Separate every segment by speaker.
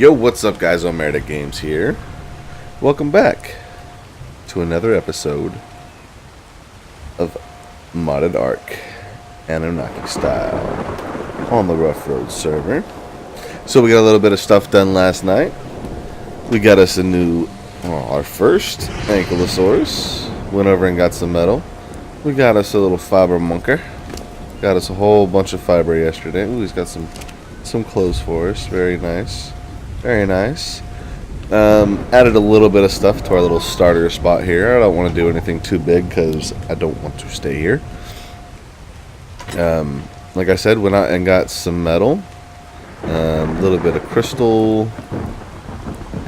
Speaker 1: Yo, what's up guys, Omerta Games here. Welcome back to another episode of modded Ark Annunaki style on the Rough Road server. So we got a little bit of stuff done last night. We got us a new, our first Ankylosaurus. Went over and got some metal. We got us a little fiber munker. Got us a whole bunch of fiber yesterday. Ooh, he's got some clothes for us. Very nice. Very nice. Added a little bit of stuff to our little starter spot here. I don't want to do anything too big because I don't want to stay here. Like I said, went out and got some metal. A little bit of crystal.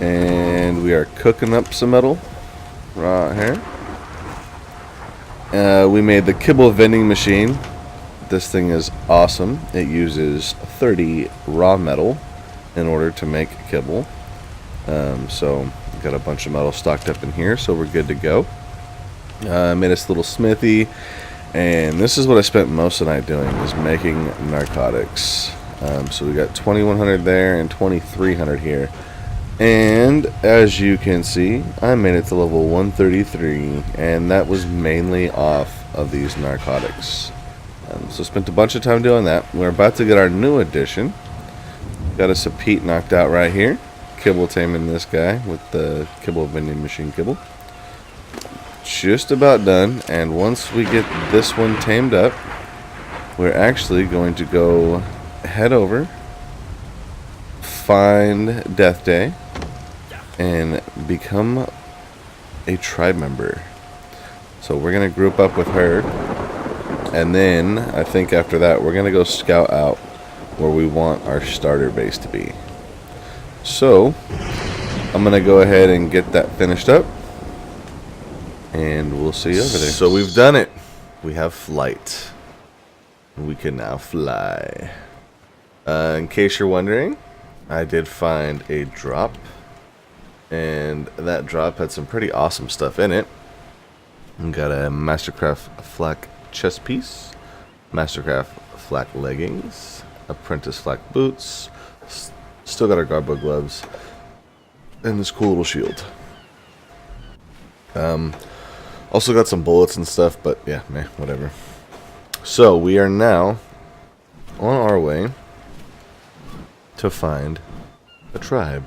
Speaker 1: And we are cooking up some metal right here. We made the kibble vending machine. This thing is awesome. It uses 30 raw metal in order to make kibble. So we've got a bunch of metal stocked up in here, so we're good to go. Made us a little smithy, and this is what I spent most of the night doing, is making narcotics. So we got 2100 there and 2300 here. And as you can see, I made it to level 133, and that was mainly off of these narcotics. So spent a bunch of time doing that. We're about to get our new addition. Got us a Pete knocked out right here. Kibble taming this guy with the kibble vending machine kibble. Just about done. And once we get this one tamed up, we're actually going to go head over, find Dethday, and become a tribe member. So we're going to group up with her. And then I think after that we're going to go scout out where we want our starter base to be. So I'm going to go ahead and get that finished up, and we'll see you over there. So we've done it. We have flight. We can now fly. In case you're wondering, I did find a drop, and that drop had some pretty awesome stuff in it. We got a Mastercraft flak chest piece, Mastercraft flak leggings, apprentice flak boots, still got our garbo gloves, and this cool little shield. Also got some bullets and stuff, but yeah, meh, whatever. So we are now on our way to find a tribe.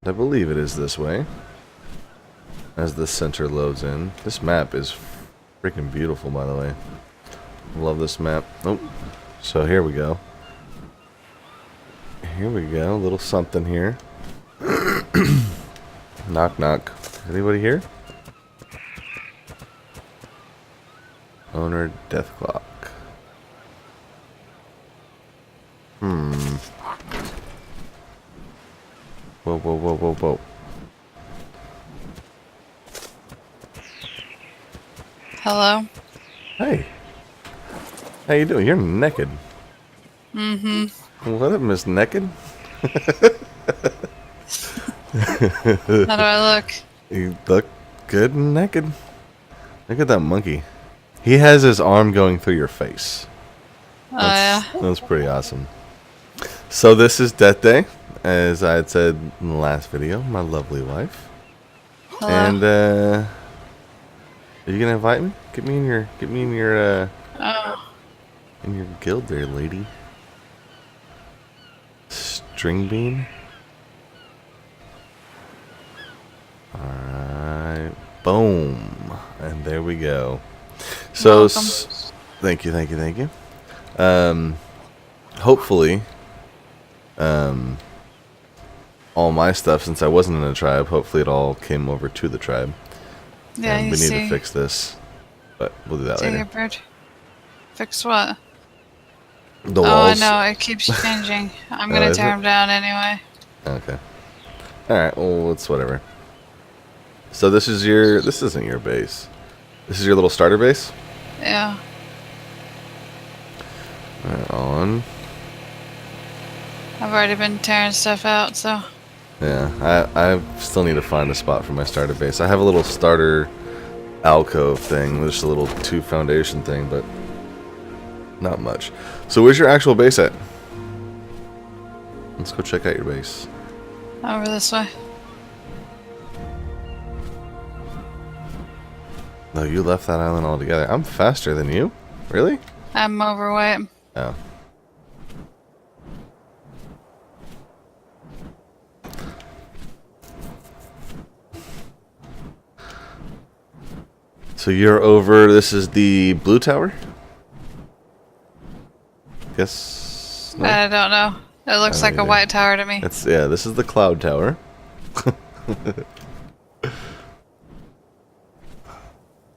Speaker 1: I believe it is this way. As the center loads in. This map is freaking beautiful, by the way. Love this map. Oh, so here we go. Here we go. A little something here. Knock, knock. Anybody here? Owner Death Clock. Whoa, whoa, whoa, whoa, whoa.
Speaker 2: Hello.
Speaker 1: Hey. How you doing? You're naked.
Speaker 2: Mm-hmm.
Speaker 1: What up, Miss Naked?
Speaker 2: How do I look?
Speaker 1: You look good and naked. Look at that monkey. He has his arm going through your face.
Speaker 2: Yeah.
Speaker 1: That's pretty awesome. So this is Dethday, as I had said in the last video, my lovely wife.
Speaker 2: Hello.
Speaker 1: And are you gonna invite me? Get me in your in your guild there, lady. String bean. Alright. Boom. And there we go. So thank you, thank you, thank you. Hopefully all my stuff, since I wasn't in a tribe, hopefully it all came over to the tribe.
Speaker 2: Yeah,
Speaker 1: we need to fix this, but we'll do that later.
Speaker 2: Bird. Fix what?
Speaker 1: The walls.
Speaker 2: Oh, I know, it keeps changing. I'm gonna tear them down anyway.
Speaker 1: Okay. Alright, well, it's whatever. So this isn't your base. This is your little starter base?
Speaker 2: Yeah.
Speaker 1: Alright, on.
Speaker 2: I've already been tearing stuff out, so.
Speaker 1: Yeah, I still need to find a spot for my starter base. I have a little starter alcove thing, just a little 2 foundation thing, but not much. So where's your actual base at? Let's go check out your base.
Speaker 2: Over this way.
Speaker 1: No, you left that island altogether. I'm faster than you? Really?
Speaker 2: I'm overweight.
Speaker 1: Oh. So you're over, this is the blue tower? Guess? No?
Speaker 2: I don't know. It looks like a white tower to me.
Speaker 1: It's, yeah, this is the cloud tower.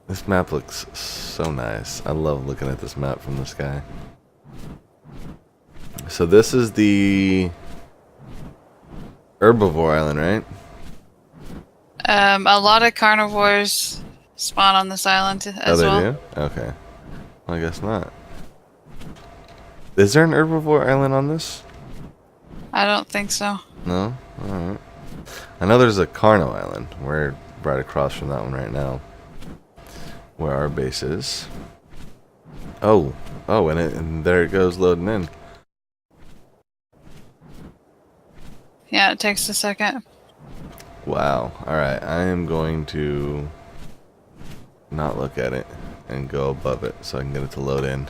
Speaker 1: This map looks so nice. I love looking at this map from the sky. So this is the herbivore island, right?
Speaker 2: A lot of carnivores spawn on this island as well.
Speaker 1: Oh, they do? Okay. Well, I guess not. Is there an herbivore island on this?
Speaker 2: I don't think so.
Speaker 1: No? Alright. I know there's a Carno island. We're right across from that one right now. Where our base is. Oh. Oh, and there it goes loading in.
Speaker 2: Yeah, it takes a second.
Speaker 1: Wow. Alright, I am going to not look at it and go above it so I can get it to load in.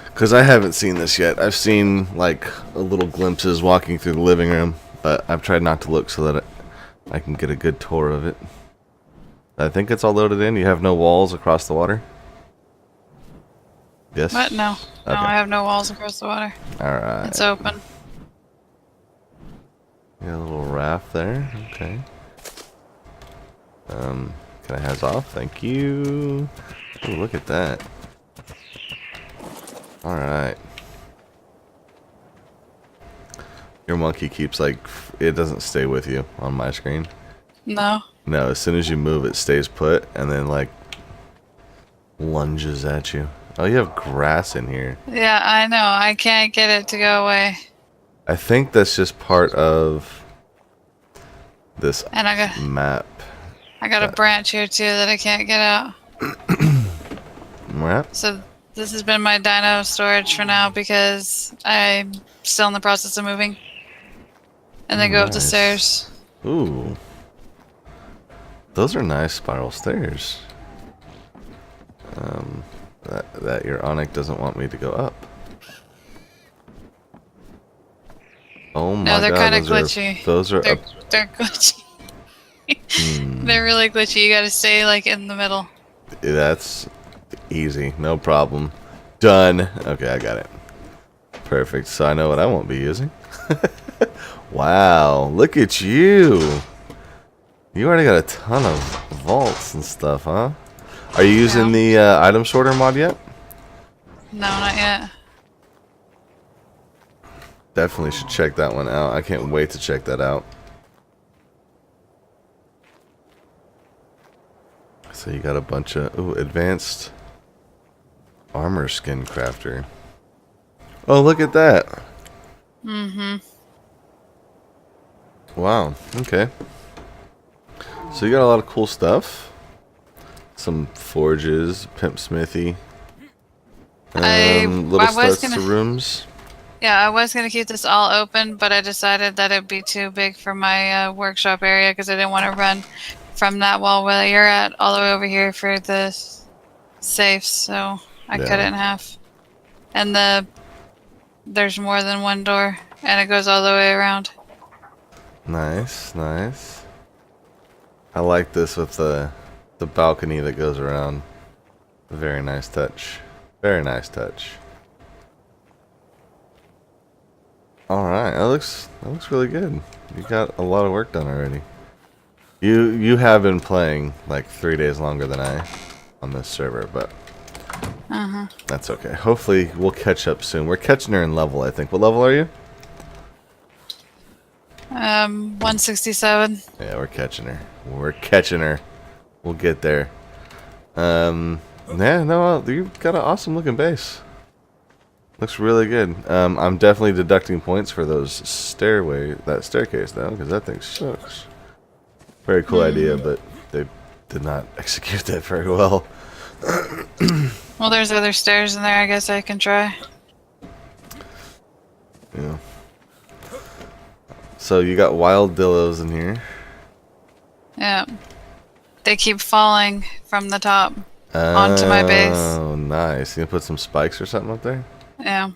Speaker 1: Because I haven't seen this yet. I've seen like little glimpses walking through the living room, but I've tried not to look so that I can get a good tour of it. I think it's all loaded in. You have no walls across the water? Yes?
Speaker 2: What? No. No,
Speaker 1: Okay.
Speaker 2: I have no walls across the water.
Speaker 1: Alright.
Speaker 2: It's open.
Speaker 1: Got a little raft there. Okay. Can I hands off? Thank you. Ooh, look at that. Alright. Your monkey keeps like, it doesn't stay with you on my screen.
Speaker 2: No.
Speaker 1: No, as soon as you move it stays put and then like lunges at you. Oh, you have grass in here.
Speaker 2: Yeah, I know. I can't get it to go away.
Speaker 1: I think that's just part of this
Speaker 2: And
Speaker 1: map.
Speaker 2: I got a branch here too that I can't get out.
Speaker 1: Map?
Speaker 2: So this has been my dino storage for now because I'm still in the process of moving. And then go up the
Speaker 1: Nice.
Speaker 2: stairs.
Speaker 1: Ooh. Those are nice spiral stairs. That your Onyx doesn't want me to go up. Oh my
Speaker 2: No, they're
Speaker 1: god,
Speaker 2: kind of glitchy.
Speaker 1: Those are
Speaker 2: They're,
Speaker 1: up.
Speaker 2: they're glitchy. They're really glitchy. You gotta stay like in the middle.
Speaker 1: That's easy, no problem. Done. Okay, I got it. Perfect. So I know what I won't be using. Wow, look at you. You already got a ton of vaults and stuff, huh? Are you using the item sorter mod yet?
Speaker 2: No, not yet.
Speaker 1: Definitely should check that one out. I can't wait to check that out. So you got a bunch of advanced armor skin crafter. Oh, look at that.
Speaker 2: Mm-hmm.
Speaker 1: Wow. Okay. So you got a lot of cool stuff. Some forges, pimp smithy. Little studs to rooms.
Speaker 2: Yeah, I was gonna keep this all open, but I decided that it'd be too big for my workshop area because I didn't want to run from that wall where you're at all the way over here for the safes. So I cut it in half. And there's more than one door, and it goes all the way around.
Speaker 1: Nice, nice. I like this with the balcony that goes around. Very nice touch. Very nice touch. Alright, that looks really good. You got a lot of work done already. You have been playing like 3 days longer than I on this server, but that's okay. Hopefully we'll catch up soon. We're catching her in level, I think. What level are you?
Speaker 2: 167.
Speaker 1: Yeah, we're catching her. We're catching her. We'll get there. Yeah, no, you've got an awesome looking base. Looks really good. I'm definitely deducting points for that staircase though, because that thing sucks. Very cool idea, but they did not execute that very well.
Speaker 2: Well, there's other stairs in there. I guess I can try.
Speaker 1: Yeah. So you got wild dillos in here.
Speaker 2: Yeah. They keep falling from the top onto my base.
Speaker 1: Oh, nice. You gonna put some spikes or something up there?
Speaker 2: Yeah.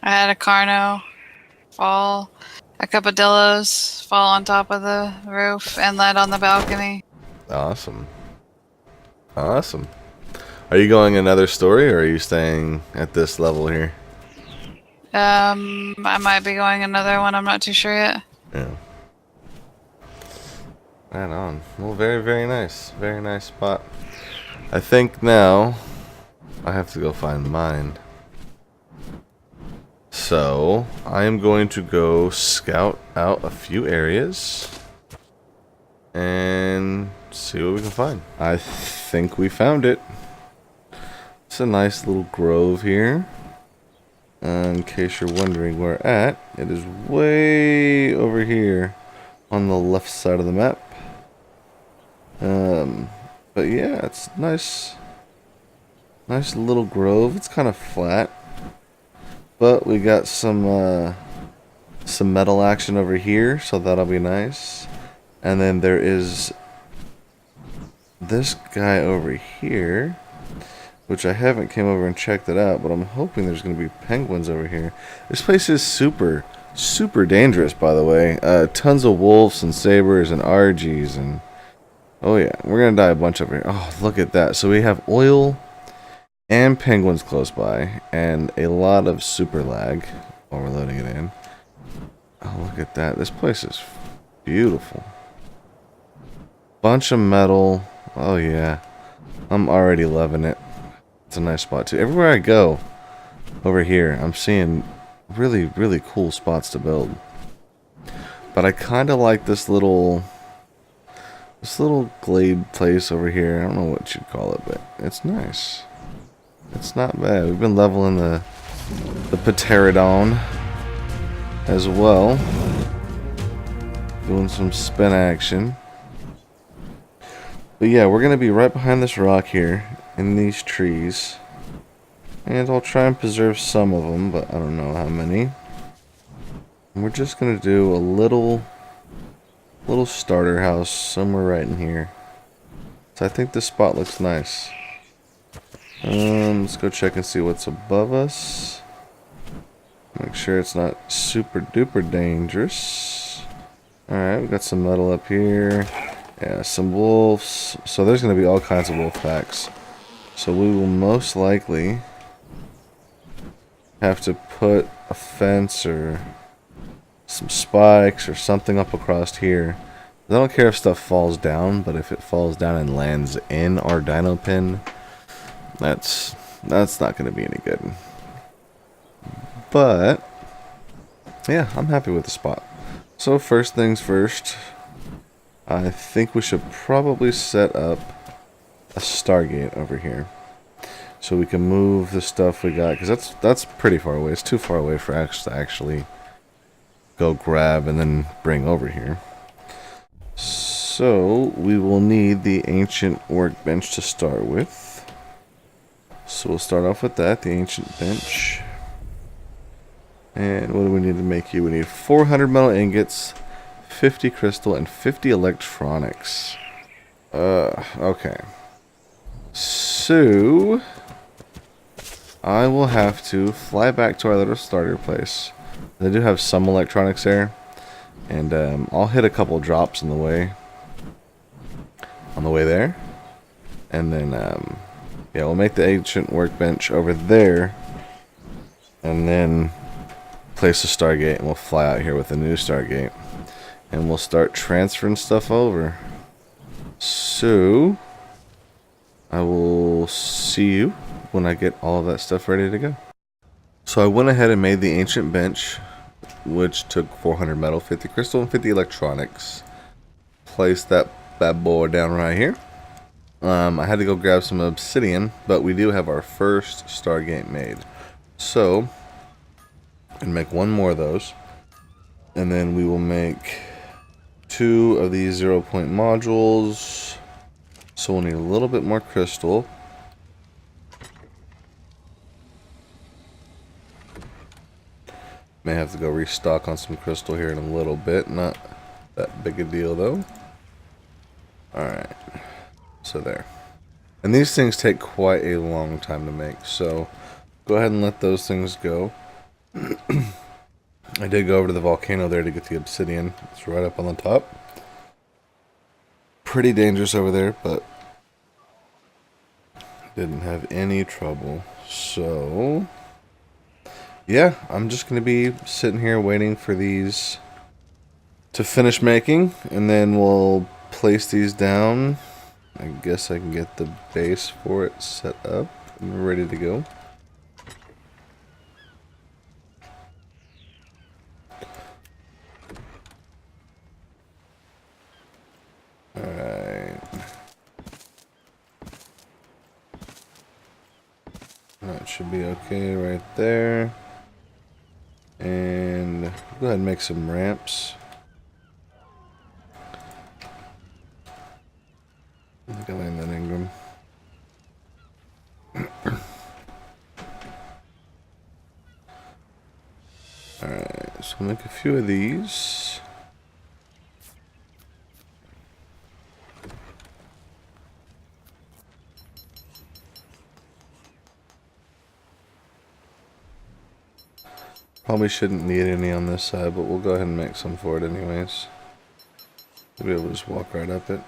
Speaker 2: I had a Carno fall, a couple Dillos fall on top of the roof and land on the balcony.
Speaker 1: Awesome. Awesome. Are you going another story, or are you staying at this level here?
Speaker 2: I might be going another one. I'm not too sure yet.
Speaker 1: Yeah. Right on. Well, very, very nice. Very nice spot. I think now I have to go find mine. So, I am going to go scout out a few areas and see what we can find. I think we found it. It's a nice little grove here. In case you're wondering where we're at, it is way over here on the left side of the map. But yeah, it's nice little grove. It's kind of flat, but we got some metal action over here, so that'll be nice. And then there is this guy over here, which I haven't came over and checked it out, but I'm hoping there's going to be penguins over here. This place is super, super dangerous, by the way. Tons of wolves and sabers and RGs and... Oh yeah, we're going to die a bunch over here. Oh, look at that. So we have oil and penguins close by and a lot of super lag while we're loading it in. Oh, look at that. This place is beautiful. Bunch of metal. Oh yeah. I'm already loving it. It's a nice spot too. Everywhere I go over here, I'm seeing really, really cool spots to build. But I kind of like this little glade place over here. I don't know what you'd call it, but it's nice. It's not bad. We've been leveling the Pterodon as well. Doing some spin action. But yeah, we're going to be right behind this rock here in these trees. And I'll try and preserve some of them, but I don't know how many. And we're just going to do a little starter house somewhere right in here. So I think this spot looks nice. Let's go check and see what's above us. Make sure it's not super duper dangerous. Alright, we got some metal up here. Yeah, some wolves. So there's going to be all kinds of wolf packs. So we will most likely have to put a fence or some spikes or something up across here. I don't care if stuff falls down, but if it falls down and lands in our dino pen, that's not going to be any good. But yeah, I'm happy with the spot. So first things first, I think we should probably set up a Stargate over here, so we can move the stuff we got, because that's pretty far away. It's too far away for us to actually go grab and then bring over here. So we will need the ancient workbench to start with. So we'll start off with that, the ancient bench. And what do we need to make here? We need 400 metal ingots, 50 crystal, and 50 electronics. Okay. So I will have to fly back to our little starter place. They do have some electronics there, and I'll hit a couple drops on the way there, and then yeah, we'll make the ancient workbench over there, and then place the Stargate, and we'll fly out here with the new Stargate, and we'll start transferring stuff over. So I will see you when I get all of that stuff ready to go. So I went ahead and made the ancient bench, which took 400 metal, 50 crystal, and 50 electronics. Placed that bad boy down right here. I had to go grab some obsidian, but we do have our first Stargate made. So, and make one more of those, and then we will make 2 of these 0-point modules. So we'll need a little bit more crystal. May have to go restock on some crystal here in a little bit. Not that big a deal though. Alright. So there. And these things take quite a long time to make. So go ahead and let those things go. I did go over to the volcano there to get the obsidian. It's right up on the top. Pretty dangerous over there, but didn't have any trouble. So yeah, I'm just going to be sitting here waiting for these to finish making, and then we'll place these down. I guess I can get the base for it set up and ready to go. Alright. That should be okay right there. And go ahead and make some ramps. I think I land that Ingram. Alright, so I'll make a few of these. Probably shouldn't need any on this side, but we'll go ahead and make some for it anyways. We'll be able to just walk right up it.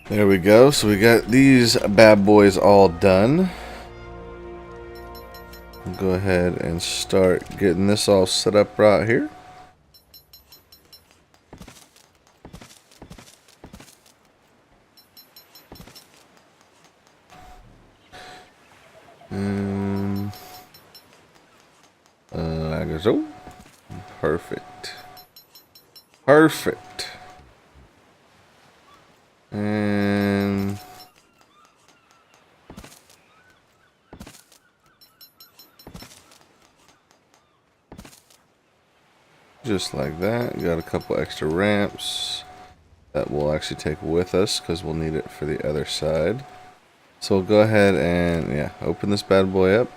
Speaker 1: There we go. So we got these bad boys all done. We'll go ahead and start getting this all set up right here. Like so. Perfect. Perfect. And just like that. Got a couple extra ramps that we'll actually take with us because we'll need it for the other side. So we'll go ahead and, yeah, open this bad boy up.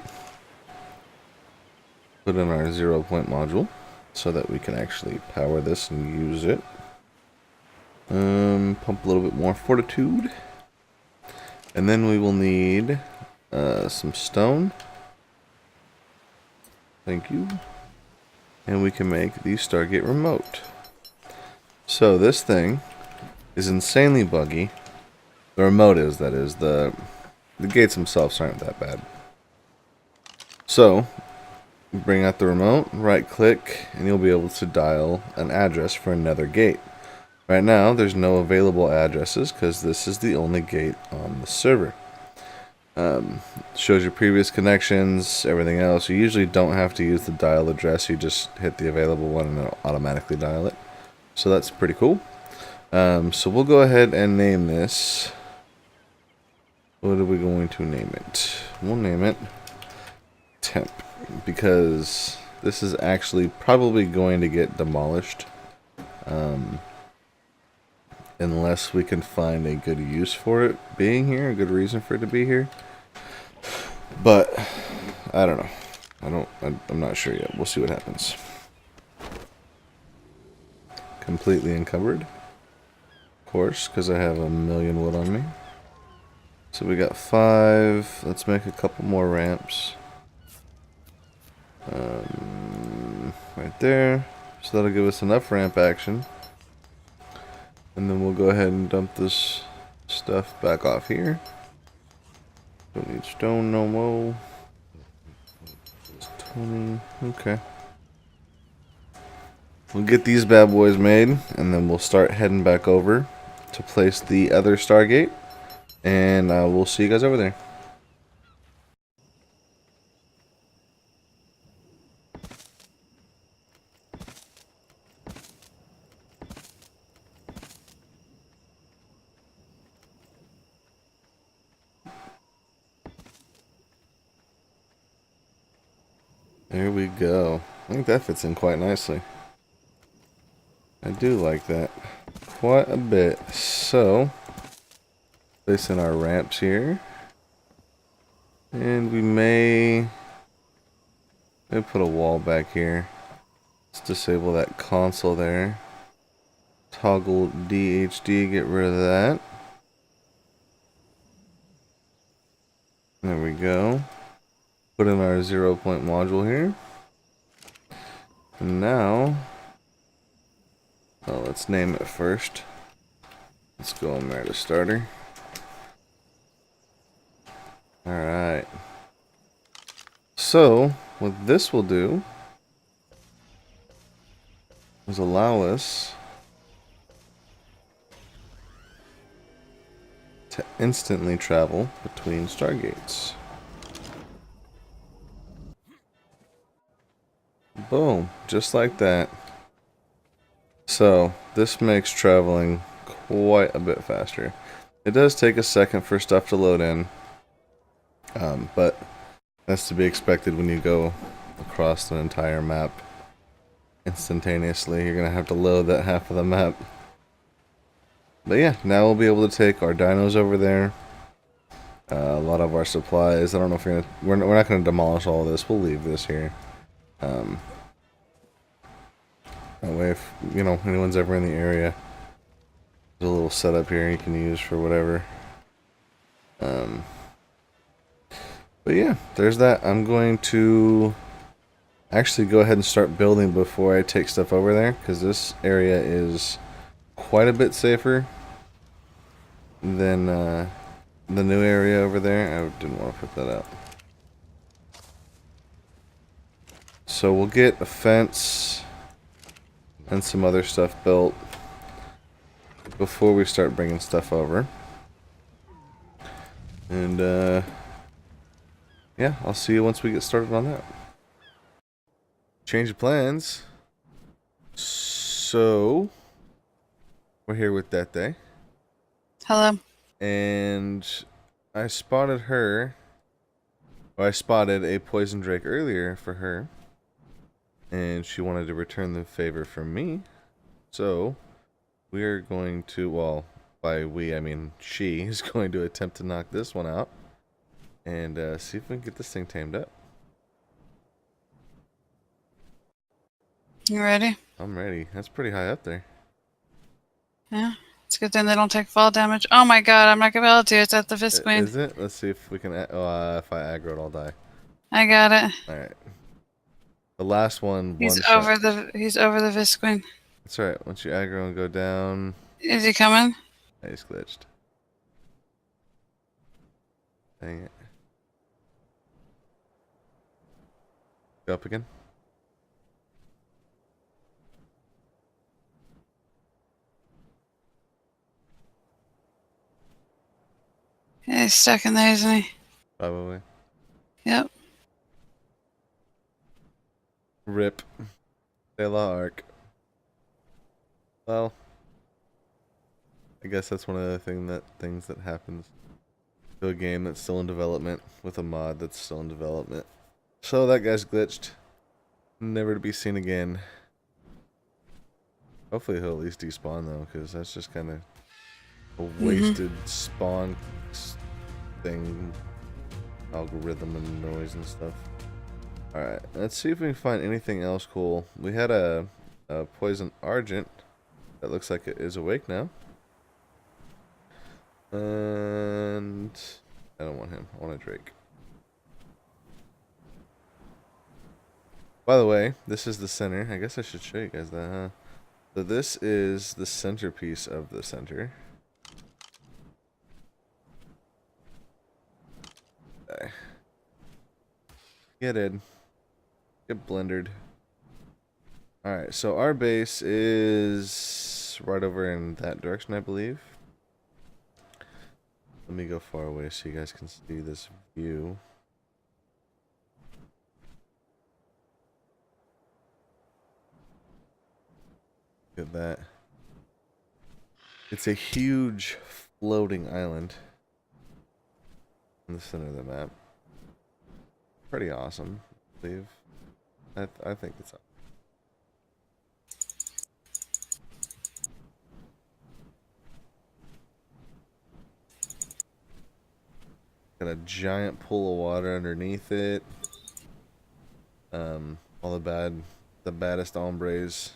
Speaker 1: Put in our 0-point module so that we can actually power this and use it. Pump a little bit more fortitude. And then we will need some stone. Thank you. And we can make the Stargate remote. So this thing is insanely buggy. The remote is, that is. The gates themselves aren't that bad. So bring out the remote, right click, and you'll be able to dial an address for another gate. Right now there's no available addresses because this is the only gate on the server. Shows your previous connections, everything else. You usually don't have to use the dial address, you just hit the available one and it'll automatically dial it. So that's pretty cool. So we'll go ahead and name this. What are we going to name it? We'll name it Temp, because this is actually probably going to get demolished unless we can find a good use for it being here, a good reason for it to be here. But I don't know. I'm not sure yet. We'll see what happens. Completely encumbered, of course, because I have a million wood on me. So we got 5. Let's make a couple more ramps. Right there. So that'll give us enough ramp action. And then we'll go ahead and dump this stuff back off here. Don't need stone no more. It's 20. Okay. We'll get these bad boys made, and then we'll start heading back over to place the other Stargate. And we'll see you guys over there. There we go. I think that fits in quite nicely. I do like that quite a bit. So Place in our ramps here. And we may put a wall back here. Let's disable that console there. Toggle DHD, get rid of that. There we go. Put in our 0-point module here. And now, well, let's name it first. Let's go in there to starter. Alright. So, what this will do is allow us to instantly travel between stargates. Boom, just like that. So, this makes traveling quite a bit faster. It does take a second for stuff to load in, but that's to be expected when you go across an entire map instantaneously. You're going to have to load that half of the map. But yeah, now we'll be able to take our dinos over there. A lot of our supplies. I don't know if we're not going to demolish all of this. We'll leave this here. That way, if anyone's ever in the area, there's a little setup here you can use for whatever. But yeah, there's that. I'm going to actually go ahead and start building before I take stuff over there, because this area is quite a bit safer than the new area over there. I didn't want to put that out. So we'll get a fence and some other stuff built before we start bringing stuff over. And yeah, I'll see you once we get started on that. Change of plans. So we're here with Dethday.
Speaker 2: Hello.
Speaker 1: And I spotted her. Well, I spotted a poison drake earlier for her. And she wanted to return the favor from me. So we are going to, well, by we I mean she is going to attempt to knock this one out. And see if we can get this thing tamed up.
Speaker 2: You ready?
Speaker 1: I'm ready. That's pretty high up there.
Speaker 2: Yeah. It's a good thing they don't take fall damage. Oh my god, I'm not gonna be able to. It's at the Visqueen.
Speaker 1: Is it? Let's see if we can. If I aggro it, I'll die.
Speaker 2: I got it.
Speaker 1: Alright. The last one.
Speaker 2: He's over the Visqueen.
Speaker 1: That's alright. Once you aggro and go down.
Speaker 2: Is he coming?
Speaker 1: I just glitched. Dang it. Go up again.
Speaker 2: Yeah, he's stuck in there, isn't he?
Speaker 1: Probably.
Speaker 2: Yep.
Speaker 1: Rip. De la Ark. Well, I guess that's one of the things that happens to a game that's still in development with a mod that's still in development. So that guy's glitched. Never to be seen again. Hopefully he'll at least despawn though, because that's just kind of a wasted spawn thing, algorithm and noise and stuff. Alright, let's see if we can find anything else cool. We had a poison argent that looks like it is awake now. And I don't want him. I want a drake. By the way, this is the center. I guess I should show you guys that, huh? So this is the centerpiece of the center. Okay. Get in. Get blendered. Alright, so our base is right over in that direction, I believe. Let me go far away so you guys can see this view. Look at that. It's a huge floating island in the center of the map. Pretty awesome, I believe. I think it's awesome. Got a giant pool of water underneath it. All the baddest hombres.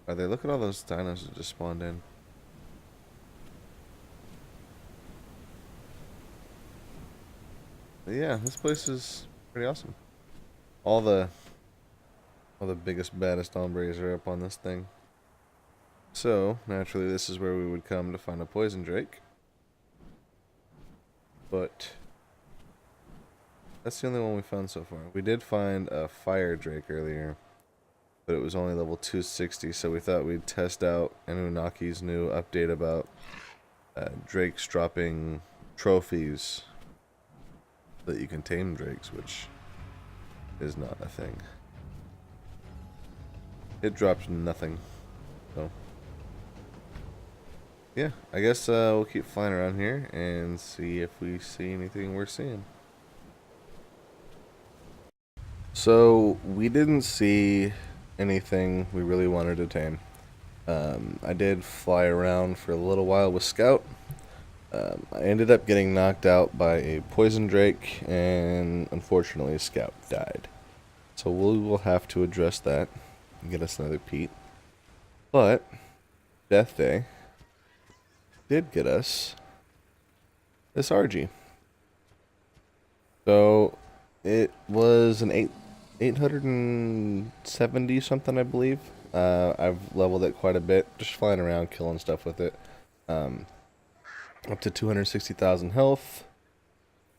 Speaker 1: Are they? Look at all those dinos that just spawned in. But yeah, this place is pretty awesome. All the biggest, baddest hombres are up on this thing. So, naturally, this is where we would come to find a poison drake. But that's the only one we found so far. We did find a fire drake earlier, but it was only level 260, so we thought we'd test out Annunaki's new update about drakes dropping trophies that you can tame drakes, which is not a thing. It drops nothing. So yeah, I guess we'll keep flying around here and see if we see anything we're seeing. So we didn't see anything we really wanted to tame. I did fly around for a little while with Scout. I ended up getting knocked out by a poison drake, and unfortunately Scout died. So we will have to address that and get us another Pete. But Dethday did get us this RG. So it was an 870 something, I believe. I've leveled it quite a bit, just flying around, killing stuff with it. Up to 260,000 health,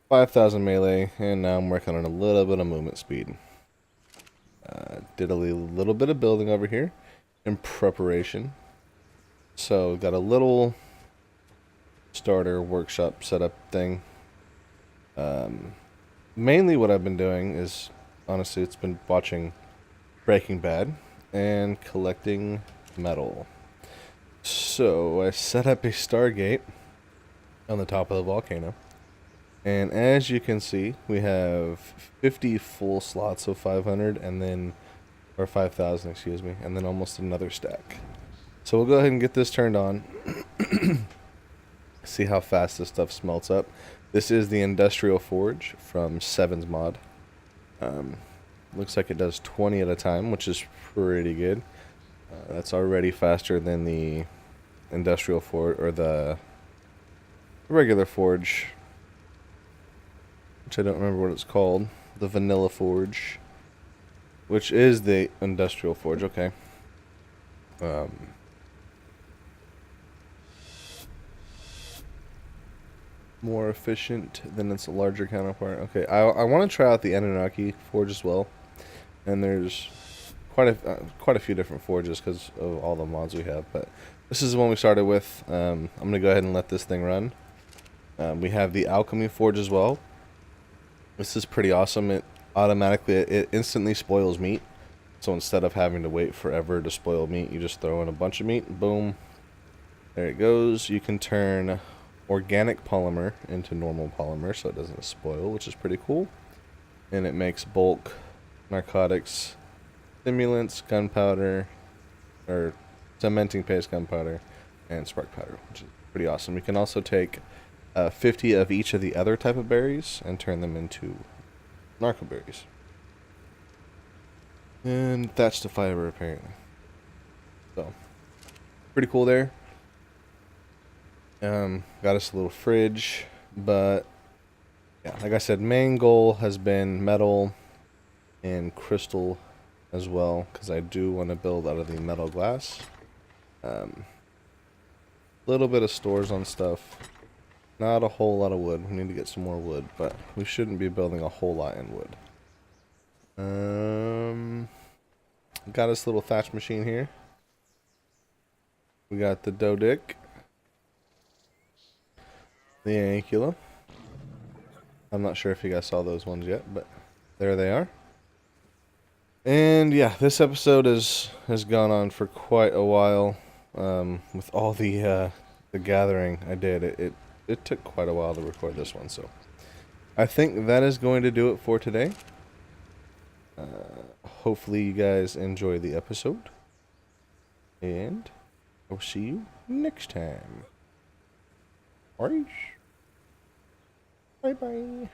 Speaker 1: 5,000 melee, and now I'm working on a little bit of movement speed. Did a little bit of building over here in preparation. So got a little starter workshop setup thing. Mainly what I've been doing is, honestly, it's been watching Breaking Bad and collecting metal. So I set up a Stargate on the top of the volcano. And as you can see, we have 50 full slots of 500 and then, or 5,000, excuse me, and then almost another stack. So we'll go ahead and get this turned on. See how fast this stuff smelts up. This is the Industrial Forge from Seven's mod. Looks like it does 20 at a time, which is pretty good. That's already faster than the Industrial Forge, or the regular Forge, which I don't remember what it's called. The Vanilla Forge, which is the Industrial Forge, okay. More efficient than its larger counterpart. Okay, I want to try out the Annunaki Forge as well. And there's quite a few different forges because of all the mods we have. But this is the one we started with. I'm going to go ahead and let this thing run. We have the Alchemy Forge as well. This is pretty awesome. It instantly spoils meat. So instead of having to wait forever to spoil meat, you just throw in a bunch of meat. Boom. There it goes. You can turn organic polymer into normal polymer so it doesn't spoil, which is pretty cool. And it makes bulk narcotics, stimulants, gunpowder, or cementing paste, gunpowder, and spark powder, which is pretty awesome. You can also take 50 of each of the other type of berries and turn them into narco berries. And that's the fiber, apparently. So pretty cool there. Got us a little fridge, but yeah, like I said, main goal has been metal and crystal as well, because I do want to build out of the metal glass. Little bit of stores on stuff. Not a whole lot of wood. We need to get some more wood, but we shouldn't be building a whole lot in wood. Got this little thatch machine here. We got the Dodic. The Ankula. I'm not sure if you guys saw those ones yet, but there they are. And yeah, this episode has gone on for quite a while. With all the gathering I did, it took quite a while to record this one, so I think that is going to do it for today. Hopefully you guys enjoy the episode, and I'll see you next time. Alright. Bye bye.